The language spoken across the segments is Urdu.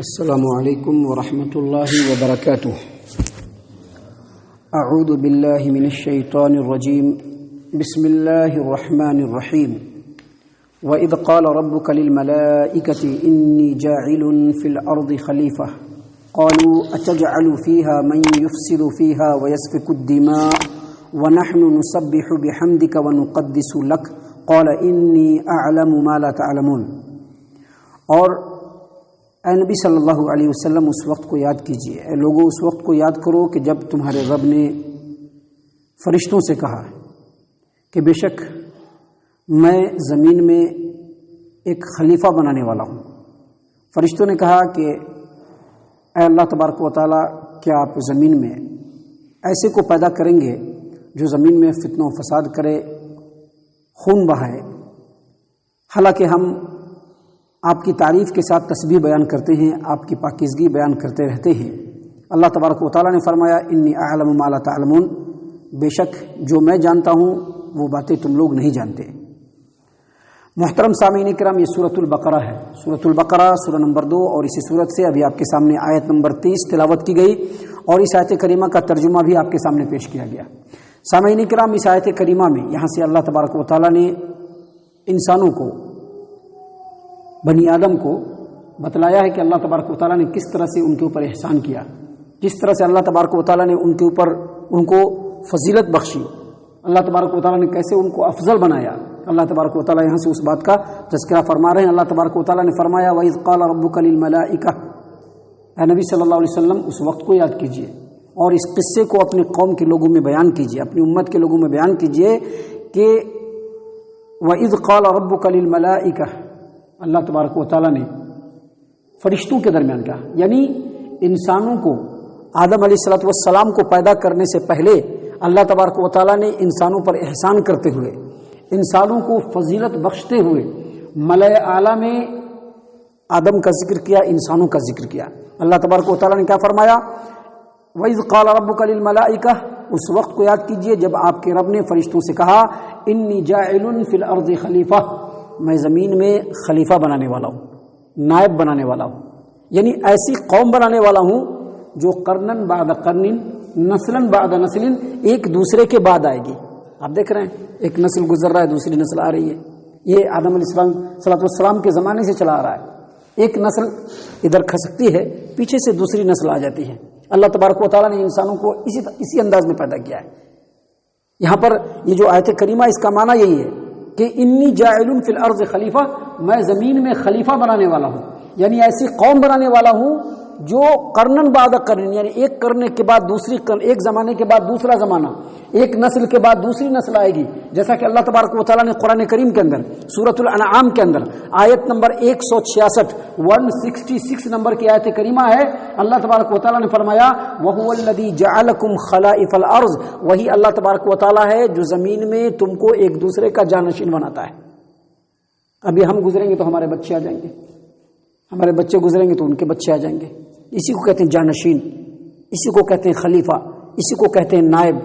السلام علیکم ورحمۃ اللہ وبرکاتہ۔ اعوذ باللہ من الشیطان الرجیم، بسم اللہ الرحمن الرحیم۔ وَإِذْ قَالَ رَبُّكَ لِلْمَلَائِكَةِ إِنِّي جَاعِلٌ فِي الْأَرْضِ خَلِيفَةً قَالُوا أَتَجْعَلُ فِيهَا مَن يُفْسِدُ فِيهَا وَيَسْفِكُ الدِّمَاءَ وَنَحْنُ نُسَبِّحُ بِحَمْدِكَ وَنُقَدِّسُ لَكَ قَالَ إِنِّي أَعْلَمُ مَا لَا تَعْلَمُونَ۔ اور اے نبی صلی اللہ علیہ وسلم اس وقت کو یاد کیجئے، اے لوگوں اس وقت کو یاد کرو کہ جب تمہارے رب نے فرشتوں سے کہا کہ بے شک میں زمین میں ایک خلیفہ بنانے والا ہوں۔ فرشتوں نے کہا کہ اے اللہ تبارک و تعالی، کیا آپ زمین میں ایسے کو پیدا کریں گے جو زمین میں فتنہ و فساد کرے، خون بہائے؟ حالانکہ ہم آپ کی تعریف کے ساتھ تسبیح بیان کرتے ہیں، آپ کی پاکیزگی بیان کرتے رہتے ہیں۔ اللہ تبارک و تعالیٰ نے فرمایا انی اعلم ما لا تعلمون، بے شک جو میں جانتا ہوں وہ باتیں تم لوگ نہیں جانتے۔ محترم سامعین کرام، یہ سورۃ البقرہ ہے، سورۃ البقرہ سورہ نمبر 2، اور اسی سورت سے ابھی آپ کے سامنے آیت نمبر 30 تلاوت کی گئی، اور اس آیت کریمہ کا ترجمہ بھی آپ کے سامنے پیش کیا گیا۔ سامعین کرام، اس آیت کریمہ میں یہاں سے اللہ تبارک و تعالیٰ نے انسانوں کو، بنی آدم کو بتلایا ہے کہ اللہ تبارک و تعالیٰ نے کس طرح سے ان کے اوپر احسان کیا، جس طرح سے اللہ تبارک و تعالیٰ نے ان کے اوپر ان کو فضیلت بخشی، اللہ تبارک و تعالیٰ نے کیسے ان کو افضل بنایا۔ اللہ تبارک و تعالیٰ یہاں سے اس بات کا تذکرہ فرما رہے ہیں۔ اللہ تبارک و تعالیٰ نے فرمایا وَإِذْ قَالَ رَبُّكَ لِلْمَلَائِكَةِ، اے نبی صلی اللہ علیہ وسلم اس وقت کو یاد کیجئے اور اس قصے کو اپنے قوم کے لوگوں میں بیان کیجئے، اپنی امت کے لوگوں میں بیان کیجئے کہ وَإِذْ قَالَ رَبُّكَ لِلْمَلَائِكَةِ، اللہ تبارک و تعالیٰ نے فرشتوں کے درمیان کہا، یعنی انسانوں کو آدم علیہ السلام کو پیدا کرنے سے پہلے اللہ تبارک و تعالیٰ نے انسانوں پر احسان کرتے ہوئے، انسانوں کو فضیلت بخشتے ہوئے ملائے اعلیٰ میں آدم کا ذکر کیا، انسانوں کا ذکر کیا۔ اللہ تبارک و تعالیٰ نے کیا فرمایا؟ وَإِذْ قَالَ رَبُّكَ لِلْمَلَائِكَةِ، اس وقت کو یاد کیجئے جب آپ کے رب نے فرشتوں سے کہا اِنِّی جَاعِلٌ فِي الْأَرْضِ خَلِيفَةً، میں زمین میں خلیفہ بنانے والا ہوں، نائب بنانے والا ہوں، یعنی ایسی قوم بنانے والا ہوں جو قرنن بعد قرن، نسلن بعد نسل، ایک دوسرے کے بعد آئے گی۔ آپ دیکھ رہے ہیں ایک نسل گزر رہا ہے، دوسری نسل آ رہی ہے، یہ آدم علیہ السلام کے زمانے سے چلا آ رہا ہے۔ ایک نسل ادھر کھسکتی ہے، پیچھے سے دوسری نسل آ جاتی ہے۔ اللہ تبارک و تعالیٰ نے انسانوں کو اسی انداز میں پیدا کیا ہے۔ یہاں پر یہ جو آیت کریمہ، اس کا معنی یہی ہے کہ انی جاعل فی الارض خلیفہ، میں زمین میں خلیفہ بنانے والا ہوں، یعنی ایسی قوم بنانے والا ہوں جو قرنن بعد قرن، یعنی ایک قرن کے بعد دوسری قرن، ایک زمانے کے بعد دوسرا زمانہ، ایک نسل کے بعد دوسری نسل آئے گی۔ جیسا کہ اللہ تبارک و تعالیٰ نے قرآن کریم کے اندر سورۃ الانعام کے اندر آیت نمبر 166 نمبر کی آیت کریمہ ہے، اللہ تبارک و تعالیٰ نے فرمایا وَهُوَ الَّذِي جَعَلَكُمْ خَلَائِفَ الْأَرْضِ، وہی اللہ تبارک و تعالیٰ ہے جو زمین میں تم کو ایک دوسرے کا جانشین بناتا ہے۔ ابھی ہم گزریں گے تو ہمارے بچے آ جائیں گے، ہمارے بچے گزریں گے تو ان کے بچے آ جائیں گے۔ اسی کو کہتے ہیں جانشین، اسی کو کہتے ہیں خلیفہ، اسی کو کہتے ہیں نائب۔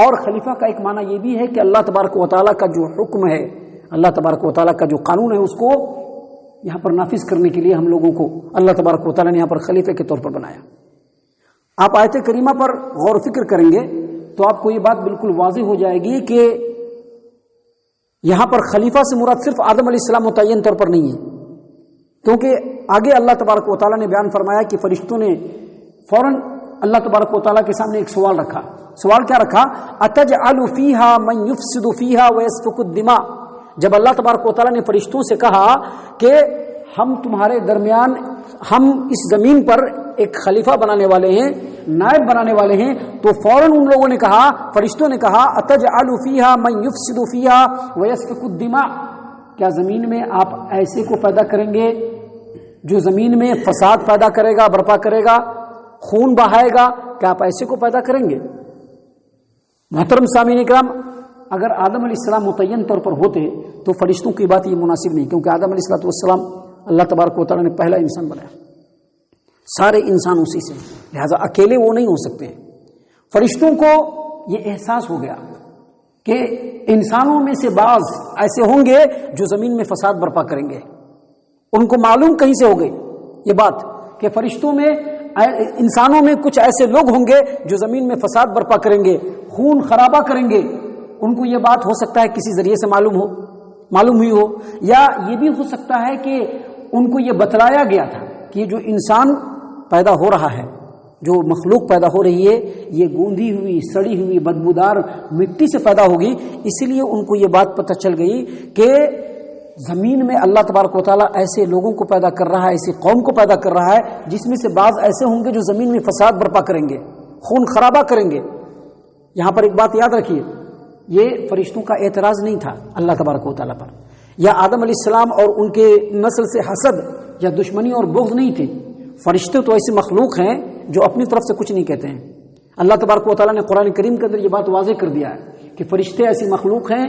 اور خلیفہ کا ایک معنی یہ بھی ہے کہ اللہ تبارک و تعالیٰ کا جو حکم ہے، اللہ تبارک و تعالیٰ کا جو قانون ہے، اس کو یہاں پر نافذ کرنے کے لیے ہم لوگوں کو اللہ تبارک و تعالیٰ نے یہاں پر خلیفے کے طور پر بنایا۔ آپ آیت کریمہ پر غور و فکر کریں گے تو آپ کو یہ بات بالکل واضح ہو جائے گی کہ یہاں پر خلیفہ سے مراد صرف آدم علیہ السلام متعین طور پر نہیں ہے، کیونکہ آگے اللہ تبارک و تعالیٰ نے بیان فرمایا کہ فرشتوں نے فوراً اللہ تبارک و تعالیٰ کے سامنے ایک سوال رکھا۔ سوال کیا رکھا؟ أَتَجْعَلُ فِيهَا مَن يُفْسِدُ فِيهَا وَيَسْفِكُ الدِّمَاءَ، جب اللہ تبارک و تعالیٰ نے فرشتوں سے کہا کہ ہم تمہارے درمیان، ہم اس زمین پر ایک خلیفہ بنانے والے ہیں، نائب بنانے والے ہیں، تو فوراً ان لوگوں نے کہا، فرشتوں نے کہا أَتَجْعَلُ فِيهَا مَن يُفْسِدُ فِيهَا وَيَسْفِكُ الدِّمَاءَ، کیا زمین میں آپ ایسے کو پیدا کریں گے جو زمین میں فساد پیدا کرے گا، برپا کرے گا، خون بہائے گا؟ کیا آپ ایسے کو پیدا کریں گے؟ محترم سامعین اکرام، اگر آدم علیہ السلام متعین طور پر ہوتے تو فرشتوں کی بات یہ مناسب نہیں، کیونکہ آدم علیہ السلام اللہ تبارک و تعالیٰ نے پہلا انسان بنایا، سارے انسان اسی سے، لہذا اکیلے وہ نہیں ہو سکتے۔ فرشتوں کو یہ احساس ہو گیا کہ انسانوں میں سے بعض ایسے ہوں گے جو زمین میں فساد برپا کریں گے، ان کو معلوم کہیں سے ہو گئی یہ بات کہ فرشتوں میں انسانوں میں کچھ ایسے لوگ ہوں گے جو زمین میں فساد برپا کریں گے، خون خرابہ کریں گے. ان کو یہ بات ہو سکتا ہے کسی ذریعے سے معلوم ہوئی ہو، یا یہ بھی ہو سکتا ہے کہ ان کو یہ بتلایا گیا تھا کہ جو انسان پیدا ہو رہا ہے، جو مخلوق پیدا ہو رہی ہے، یہ گوندھی ہوئی سڑی ہوئی بدبودار مٹی سے پیدا ہوگی. اسی لیے ان کو یہ بات پتہ چل گئی کہ زمین میں اللہ تبارک و تعالیٰ ایسے لوگوں کو پیدا کر رہا ہے، ایسی قوم کو پیدا کر رہا ہے جس میں سے بعض ایسے ہوں گے جو زمین میں فساد برپا کریں گے، خون خرابہ کریں گے. یہاں پر ایک بات یاد رکھیے، یہ فرشتوں کا اعتراض نہیں تھا اللہ تبارک و تعالیٰ پر، یا آدم علیہ السلام اور ان کے نسل سے حسد یا دشمنی اور بغض نہیں تھی. فرشتے تو ایسے مخلوق ہیں جو اپنی طرف سے کچھ نہیں کہتے ہیں. اللہ تبارک و تعالیٰ نے قرآن کریم کے اندر یہ بات واضح کر دیا ہے کہ فرشتے ایسی مخلوق ہیں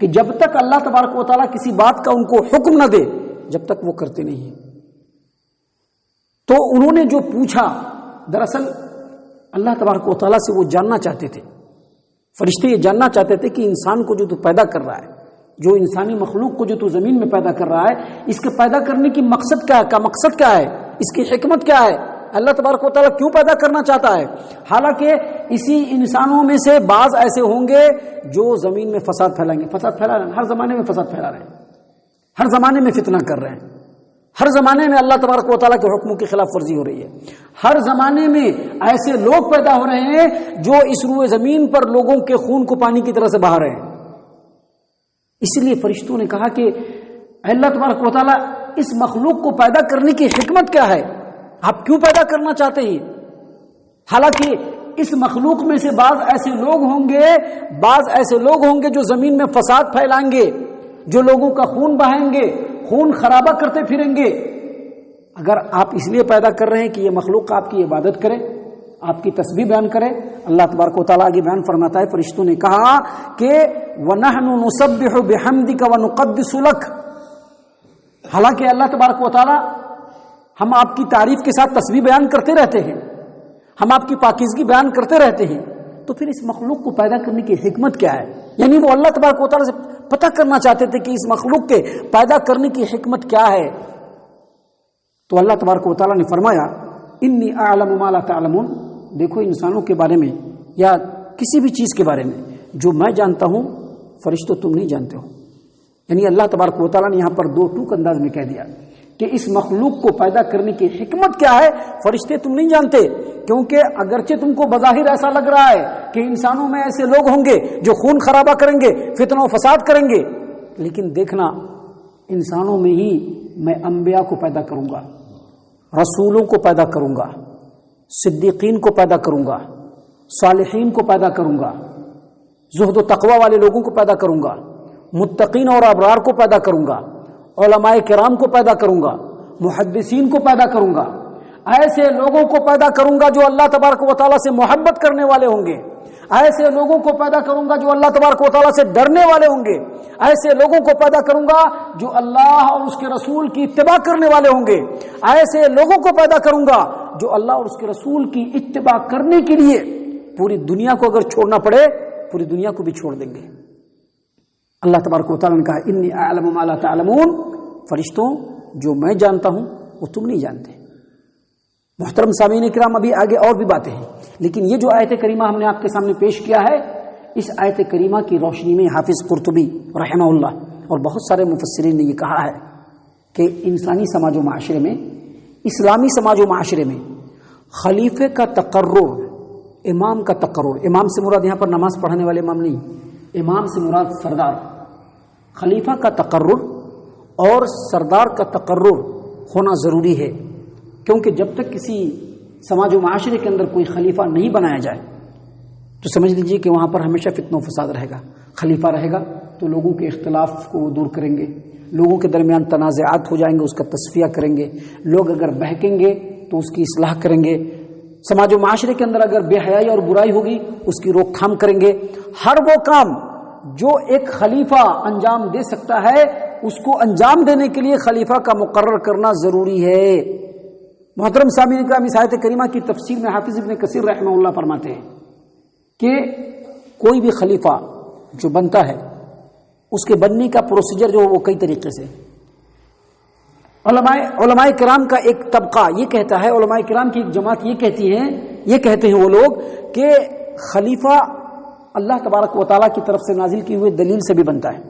کہ جب تک اللہ تبارک و تعالیٰ کسی بات کا ان کو حکم نہ دے جب تک وہ کرتے نہیں ہیں. تو انہوں نے جو پوچھا، دراصل اللہ تبارک و تعالیٰ سے وہ جاننا چاہتے تھے. فرشتے یہ جاننا چاہتے تھے کہ انسان کو جو تو پیدا کر رہا ہے، جو انسانی مخلوق کو جو تو زمین میں پیدا کر رہا ہے، اس کے پیدا کرنے کی مقصد کیا ہے، اس کی حکمت کیا ہے، اللہ تبارک و تعالیٰ کیوں پیدا کرنا چاہتا ہے. حالانکہ اسی انسانوں میں سے بعض ایسے ہوں گے جو زمین میں فساد پھیلائیں گے. فساد پھیلا رہے ہیں، ہر زمانے میں فساد پھیلا رہے ہیں، ہر زمانے میں فتنہ کر رہے ہیں، ہر زمانے میں اللہ تبارک و تعالیٰ کے حکموں کی خلاف ورزی ہو رہی ہے. ہر زمانے میں ایسے لوگ پیدا ہو رہے ہیں جو اس روئے زمین پر لوگوں کے خون کو پانی کی طرح سے بہا رہے ہیں. اسی لیے فرشتوں نے کہا کہ اللہ تبارک و تعالیٰ اس مخلوق کو پیدا کرنے کی حکمت کیا ہے، آپ کیوں پیدا کرنا چاہتے ہیں؟ حالانکہ اس مخلوق میں سے بعض ایسے لوگ ہوں گے جو زمین میں فساد پھیلائیں گے، جو لوگوں کا خون بہائیں گے، خون خرابہ کرتے پھریں گے. اگر آپ اس لیے پیدا کر رہے ہیں کہ یہ مخلوق آپ کی عبادت کرے، آپ کی تسبیح بیان کرے، اللہ تبارک و تعالیٰ آگے بیان فرماتا ہے، فرشتوں نے کہا کہ وَنَحْنُ نُسَبِّحُ بِحَمْدِكَ وَنُقَدِّسُ لَكَ، حالانکہ اللہ تبارک و تعالیٰ ہم آپ کی تعریف کے ساتھ تسبیح بیان کرتے رہتے ہیں، ہم آپ کی پاکیزگی بیان کرتے رہتے ہیں. تو پھر اس مخلوق کو پیدا کرنے کی حکمت کیا ہے؟ یعنی وہ اللہ تبارک و تعالیٰ سے پتہ کرنا چاہتے تھے کہ اس مخلوق کے پیدا کرنے کی حکمت کیا ہے. تو اللہ تبارک و تعالیٰ نے فرمایا انی اعلم ما لا تعلمون، دیکھو انسانوں کے بارے میں یا کسی بھی چیز کے بارے میں جو میں جانتا ہوں فرشتوں تم نہیں جانتے ہو. یعنی اللہ تبارک و تعالیٰ نے یہاں پر دو ٹوک انداز میں کہہ دیا کہ اس مخلوق کو پیدا کرنے کی حکمت کیا ہے فرشتے تم نہیں جانتے. کیونکہ اگرچہ تم کو بظاہر ایسا لگ رہا ہے کہ انسانوں میں ایسے لوگ ہوں گے جو خون خرابہ کریں گے، فتنہ و فساد کریں گے، لیکن دیکھنا انسانوں میں ہی میں انبیاء کو پیدا کروں گا، رسولوں کو پیدا کروں گا، صدیقین کو پیدا کروں گا، صالحین کو پیدا کروں گا، زہد و تقوی والے لوگوں کو پیدا کروں گا، متقین اور ابرار کو پیدا کروں گا، علماء کرام کو پیدا کروں گا، محدثین کو پیدا کروں گا. ایسے لوگوں کو پیدا کروں گا جو اللہ تبارک و تعالیٰ سے محبت کرنے والے ہوں گے، ایسے لوگوں کو پیدا کروں گا جو اللہ تبارک و تعالیٰ سے ڈرنے والے ہوں گے، ایسے لوگوں کو پیدا کروں گا جو اللہ اور اس کے رسول کی اتباع کرنے والے ہوں گے، ایسے لوگوں کو پیدا کروں گا جو اللہ اور اس کے رسول کی اتباع کرنے کے لیے پوری دنیا کو اگر چھوڑنا پڑے پوری دنیا کو بھی چھوڑ دیں گے. اللہ تبارک و تعالیٰ نے کہا انی اعلم ما لا تعلمون، فرشتوں جو میں جانتا ہوں وہ تم نہیں جانتے. محترم سامعین کرام، ابھی آگے اور بھی باتیں ہیں، لیکن یہ جو آیت کریمہ ہم نے آپ کے سامنے پیش کیا ہے، اس آیت کریمہ کی روشنی میں حافظ قرطبی رحمہ اللہ اور بہت سارے مفسرین نے یہ کہا ہے کہ انسانی سماج و معاشرے میں، اسلامی سماج و معاشرے میں خلیفے کا تقرر، امام کا تقرر، امام سے مراد یہاں پر نماز پڑھانے والے امام نہیں، امام سے مراد سردار، خلیفہ کا تقرر اور سردار کا تقرر ہونا ضروری ہے. کیونکہ جب تک کسی سماج و معاشرے کے اندر کوئی خلیفہ نہیں بنایا جائے تو سمجھ لیجئے کہ وہاں پر ہمیشہ فتنہ و فساد رہے گا. خلیفہ رہے گا تو لوگوں کے اختلاف کو دور کریں گے، لوگوں کے درمیان تنازعات ہو جائیں گے، اس کا تصفیہ کریں گے، لوگ اگر بہکیں گے تو اس کی اصلاح کریں گے، سماج و معاشرے کے اندر اگر بے حیائی اور برائی ہوگی اس کی روک تھام کریں گے. ہر وہ کام جو ایک خلیفہ انجام دے سکتا ہے اس کو انجام دینے کے لیے خلیفہ کا مقرر کرنا ضروری ہے. محترم سامعین کرام، اس آیت کریمہ کی تفسیر میں حافظ ابن کثیر رحمہ اللہ فرماتے ہیں کہ کوئی بھی خلیفہ جو بنتا ہے اس کے بننے کا پروسیجر جو وہ کئی طریقے سے، علماء کرام کا ایک طبقہ یہ کہتا ہے، علماء کرام کی ایک جماعت یہ کہتے ہیں وہ لوگ کہ خلیفہ اللہ تبارک و تعالیٰ کی طرف سے نازل کی ہوئی دلیل سے بھی بنتا ہے۔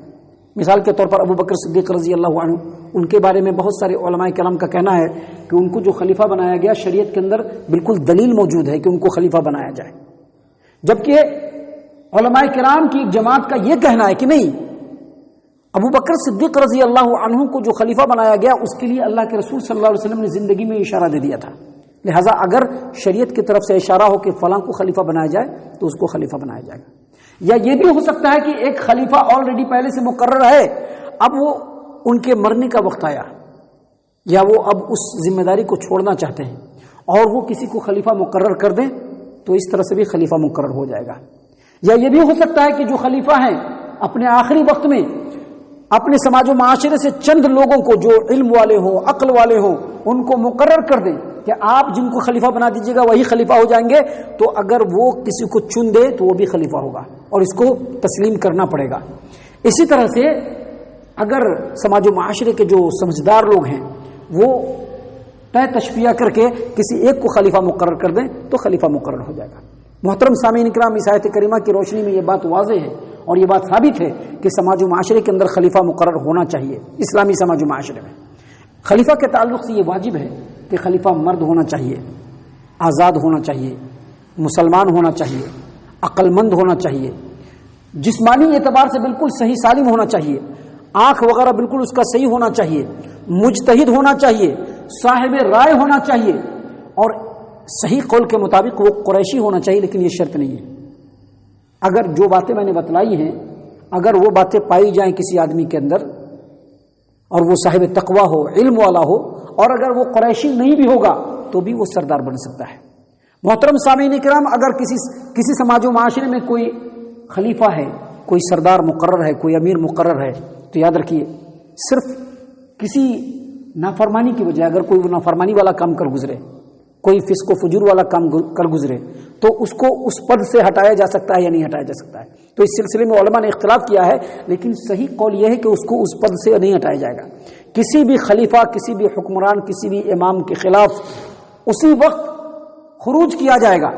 مثال کے طور پر ابو بکر صدیق رضی اللہ عنہ، ان کے بارے میں بہت سارے علماء کرام کا کہنا ہے کہ ان کو جو خلیفہ بنایا گیا شریعت کے اندر بالکل دلیل موجود ہے کہ ان کو خلیفہ بنایا جائے، جبکہ علماء کرام کی ایک جماعت کا یہ کہنا ہے کہ نہیں، ابو بکر صدیق رضی اللہ عنہ کو جو خلیفہ بنایا گیا اس کے لیے اللہ کے رسول صلی اللہ علیہ وسلم نے زندگی میں اشارہ دے دیا تھا، لہٰذا اگر شریعت کی طرف سے اشارہ ہو کہ فلاں کو خلیفہ بنایا جائے تو اس کو خلیفہ بنایا جائے گا۔ یا یہ بھی ہو سکتا ہے کہ ایک خلیفہ آلریڈی پہلے سے مقرر ہے، اب وہ ان کے مرنے کا وقت آیا، یا وہ اب اس ذمہ داری کو چھوڑنا چاہتے ہیں اور وہ کسی کو خلیفہ مقرر کر دیں تو اس طرح سے بھی خلیفہ مقرر ہو جائے گا۔ یا یہ بھی ہو سکتا ہے کہ جو خلیفہ ہیں اپنے آخری وقت میں اپنے سماج و معاشرے سے چند لوگوں کو جو علم والے ہوں، عقل والے ہوں، ان کو مقرر کر دیں کہ آپ جن کو خلیفہ بنا دیجیے گا وہی خلیفہ ہو جائیں گے، تو اگر وہ کسی کو چن دے تو وہ بھی خلیفہ ہوگا اور اس کو تسلیم کرنا پڑے گا۔ اسی طرح سے اگر سماج و معاشرے کے جو سمجھدار لوگ ہیں وہ طے تشفیہ کر کے کسی ایک کو خلیفہ مقرر کر دیں تو خلیفہ مقرر ہو جائے گا۔ محترم سامعین اکرام، اس آیت کریمہ کی روشنی میں یہ بات واضح ہے اور یہ بات ثابت ہے کہ سماج و معاشرے کے اندر خلیفہ مقرر ہونا چاہیے۔ اسلامی سماج و معاشرے میں خلیفہ کے تعلق سے یہ واجب ہے کہ خلیفہ مرد ہونا چاہیے، آزاد ہونا چاہیے، مسلمان ہونا چاہیے، عقل مند ہونا چاہیے، جسمانی اعتبار سے بالکل صحیح سالم ہونا چاہیے، آنکھ وغیرہ بالکل اس کا صحیح ہونا چاہیے، مجتہد ہونا چاہیے، صاحب رائے ہونا چاہیے، اور صحیح قول کے مطابق وہ قریشی ہونا چاہیے، لیکن یہ شرط نہیں ہے۔ اگر جو باتیں میں نے بتلائی ہیں اگر وہ باتیں پائی جائیں کسی آدمی کے اندر اور وہ صاحب تقوی ہو، علم والا ہو، اور اگر وہ قریشی نہیں بھی ہوگا تو بھی وہ سردار بن سکتا ہے۔ محترم سامعین کرام، اگر کسی سماج و معاشرے میں کوئی خلیفہ ہے، کوئی سردار مقرر ہے، کوئی امیر مقرر ہے، تو یاد رکھیے صرف کسی نافرمانی کی وجہ اگر کوئی نافرمانی والا کام کر گزرے، کوئی فسق و فجور والا کام کر گزرے تو اس کو اس پد سے ہٹایا جا سکتا ہے یا نہیں ہٹایا جا سکتا ہے۔ تو اس سلسلے میں علماء نے اختلاف کیا ہے، لیکن صحیح قول یہ ہے کہ اس کو اس پد سے نہیں ہٹایا جائے گا۔ کسی بھی خلیفہ، کسی بھی حکمران، کسی بھی امام کے خلاف اسی وقت خروج کیا جائے گا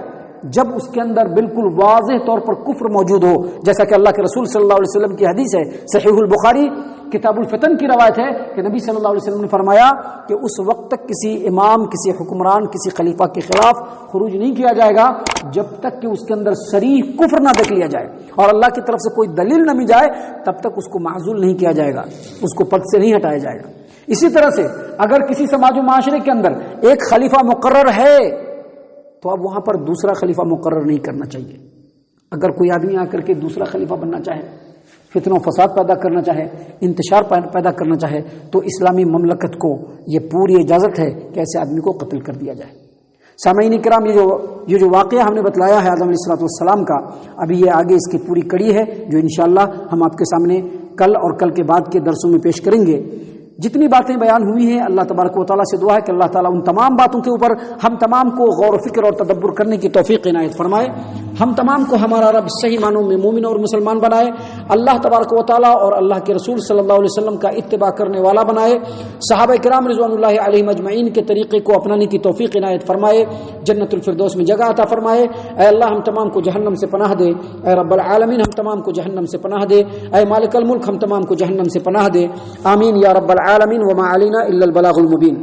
جب اس کے اندر بالکل واضح طور پر کفر موجود ہو، جیسا کہ اللہ کے رسول صلی اللہ علیہ وسلم کی حدیث ہے، صحیح البخاری کتاب الفتن کی روایت ہے کہ نبی صلی اللہ علیہ وسلم نے فرمایا کہ اس وقت تک کسی امام، کسی حکمران، کسی خلیفہ کے خلاف خروج نہیں کیا جائے گا جب تک کہ اس کے اندر صریح کفر نہ دیکھ لیا جائے اور اللہ کی طرف سے کوئی دلیل نہ مل جائے، تب تک اس کو معزول نہیں کیا جائے گا، اس کو پد سے نہیں ہٹایا جائے گا۔ اسی طرح سے اگر کسی سماج و معاشرے کے اندر ایک خلیفہ مقرر ہے تو اب وہاں پر دوسرا خلیفہ مقرر نہیں کرنا چاہیے۔ اگر کوئی آدمی آ کر کے دوسرا خلیفہ بننا چاہے، فتنہ و فساد پیدا کرنا چاہے، انتشار پیدا کرنا چاہے، تو اسلامی مملکت کو یہ پوری اجازت ہے کہ ایسے آدمی کو قتل کر دیا جائے۔ سامعین کرام، یہ جو واقعہ ہم نے بتلایا ہے آدم علیہ الصلوۃ والسلام کا، ابھی یہ آگے اس کی پوری کڑی ہے جو انشاءاللہ ہم آپ کے سامنے کل اور کل کے بعد کے درسوں میں پیش کریں گے۔ جتنی باتیں بیان ہوئی ہیں، اللہ تبارک و تعالیٰ سے دعا ہے کہ اللہ تعالیٰ ان تمام باتوں کے اوپر ہم تمام کو غور و فکر اور تدبر کرنے کی توفیق عنایت فرمائے، ہم تمام کو ہمارا رب صحیح معنوں میں مومن اور مسلمان بنائے، اللہ تبارک و تعالیٰ اور اللہ کے رسول صلی اللہ علیہ وسلم کا اتباع کرنے والا بنائے، صحابہ کرام رضوان اللہ علیہم اجمعین کے طریقے کو اپنانے کی توفیق عنایت فرمائے، جنت الفردوس میں جگہ عطا فرمائے۔ اے اللہ ہم تمام کو جہنم سے پناہ دے، اے رب العالمین ہم تمام کو جہنم سے پناہ دے، اے مالک الملک ہم تمام کو جہنم سے پناہ دے، آمین یا رب العالمین۔ وما علینا الا البلاغ المبین۔